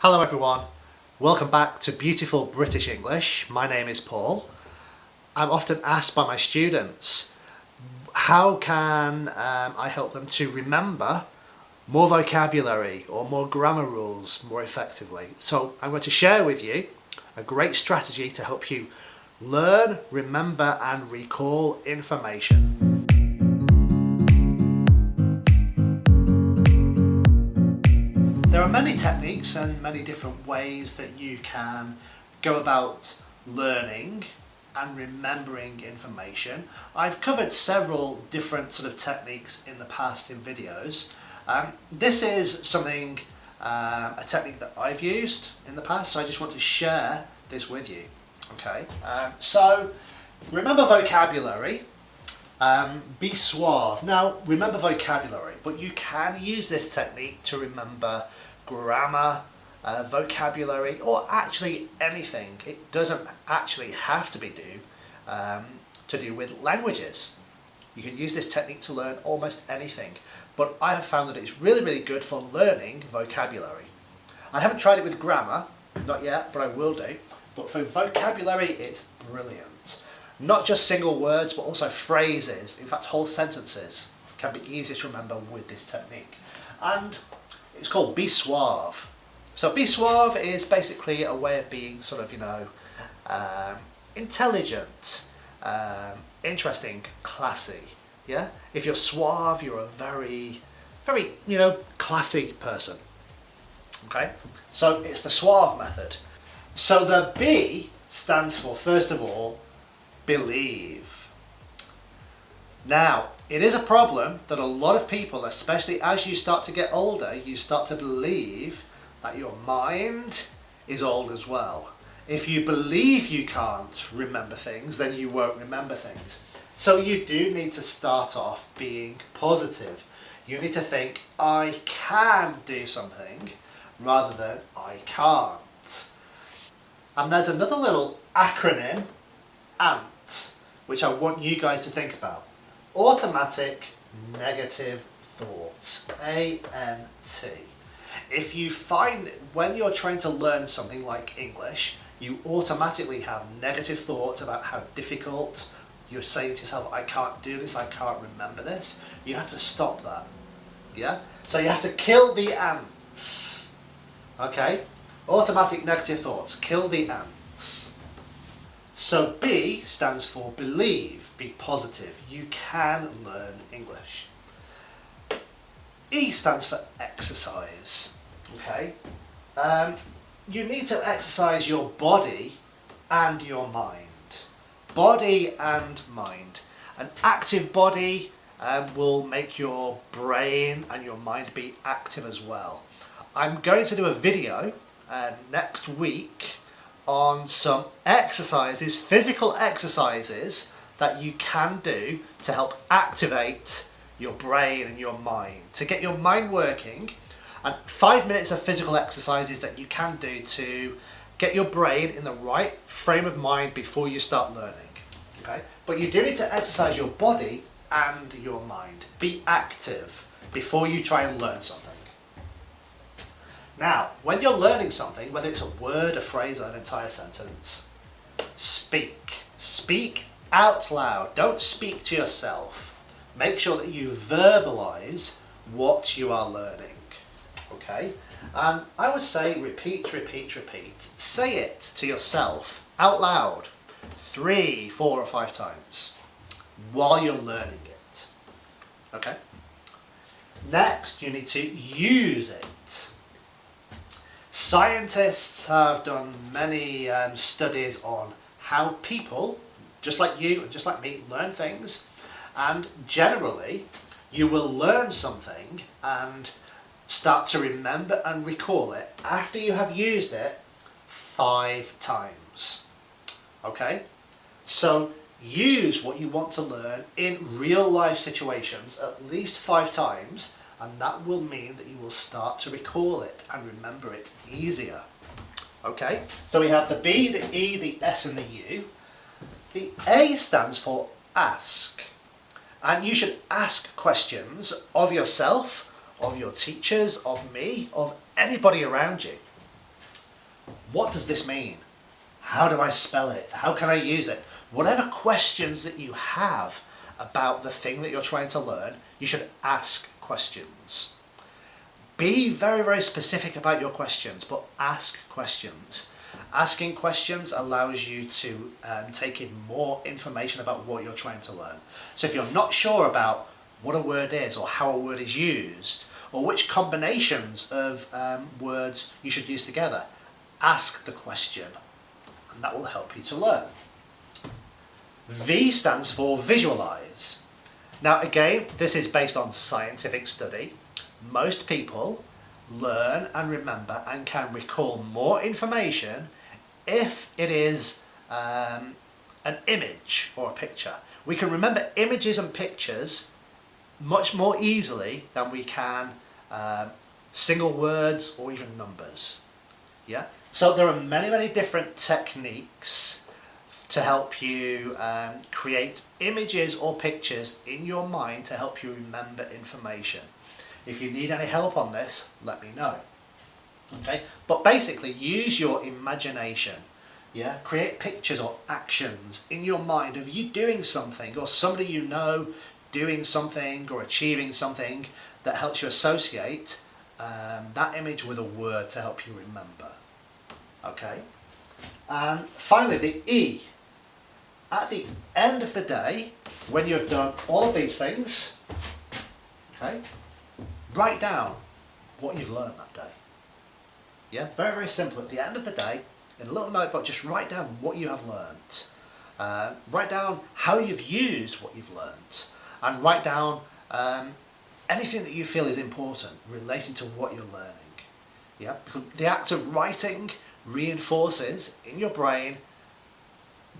Hello everyone, welcome back to Beautiful British English. My name is Paul. I'm often asked by my students, how can I help them to remember more vocabulary or more grammar rules more effectively? So I'm going to share with you a great strategy to help you learn, remember and recall information. There are many techniques and many different ways that you can go about learning and remembering information. I've covered several different sort of techniques in the past in videos. This is something, a technique that I've used in the past, so I just want to share this with you. Okay, so remember vocabulary. Be suave. Now remember vocabulary, but you can use this technique to remember grammar, vocabulary, or actually anything. It doesn't actually have to be to do with languages. You can use this technique to learn almost anything, but I have found that it's really good for learning vocabulary. I haven't tried it with grammar, not yet, but I will do. But for vocabulary, it's brilliant. Not just single words, but also phrases. In fact, whole sentences can be easier to remember with this technique. And it's called Be Suave. So Be Suave is basically a way of being sort of, intelligent, interesting, classy. Yeah? If you're suave, you're a very, classy person. Okay? So it's the suave method. So the B stands for, first of all, believe. Now, it is a problem that a lot of people, especially as you start to get older, you start to believe that your mind is old as well. If you believe you can't remember things, then you won't remember things. So you do need to start off being positive. You need to think, I can do something, rather than I can't. And there's another little acronym, ANT, which I want you guys to think about. Automatic negative thoughts, ANT. If you find when you're trying to learn something like English, you automatically have negative thoughts about how difficult, you're saying to yourself, I can't do this, I can't remember this, you have to stop that. Yeah? So you have to kill the ants. Okay? Automatic negative thoughts, kill the ants. So B stands for believe, be positive. You can learn English. E stands for exercise. Okay? You need to exercise your body and your mind. Body and mind. An active body will make your brain and your mind be active as well. I'm going to do a video next week on some exercises, physical exercises that you can do to help activate your brain and your mind, to get your mind working, and 5 minutes of physical exercises that you can do to get your brain in the right frame of mind before you start learning. Okay? But you do need to exercise your body and your mind. Be active before you try and learn something. Now, when you're learning something, whether it's a word, a phrase, or an entire sentence, speak. Speak out loud. Don't speak to yourself. Make sure that you verbalise what you are learning. Okay? And I would say repeat. Say it to yourself out loud 3, 4 or 5 times while you're learning it. Okay? Next, you need to use it. Scientists have done many studies on how people, just like you and just like me, learn things, and generally you will learn something and start to remember and recall it after you have used it 5 times. Okay? So use what you want to learn in real life situations at least 5 times, and that will mean that you will start to recall it and remember it easier. Okay, so we have the B, the E, the S and the U. The A stands for ask. And you should ask questions of yourself, of your teachers, of me, of anybody around you. What does this mean? How do I spell it? How can I use it? Whatever questions that you have about the thing that you're trying to learn, you should ask questions. Be very, very specific about your questions, but ask questions. Asking questions allows you to take in more information about what you're trying to learn. So if you're not sure about what a word is, or how a word is used, or which combinations of words you should use together, ask the question, and that will help you to learn. V stands for visualize. Now again, this is based on scientific study. Most people learn and remember and can recall more information if it is an image or a picture. We can remember images and pictures much more easily than we can single words or even numbers. Yeah. So there are many, many different techniques to help you create images or pictures in your mind to help you remember information. If you need any help on this, let me know. Okay, but basically use your imagination. Yeah, create pictures or actions in your mind of you doing something, or somebody you know doing something or achieving something, that helps you associate that image with a word to help you remember. Okay, and finally the E. At the end of the day, when you've done all of these things, okay, write down what you've learned that day. Yeah, very, very simple. At the end of the day, in a little notebook, just write down what you have learned. Write down how you've used what you've learned, and write down anything that you feel is important relating to what you're learning. Yeah, because the act of writing reinforces in your brain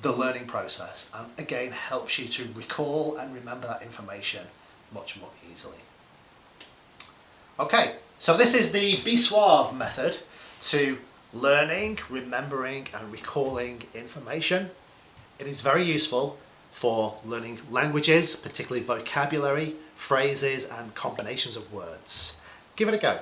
the learning process, and again helps you to recall and remember that information much more easily. Okay, so this is the Be Suave method to learning, remembering and recalling information. It is very useful for learning languages, particularly vocabulary, phrases and combinations of words. Give it a go.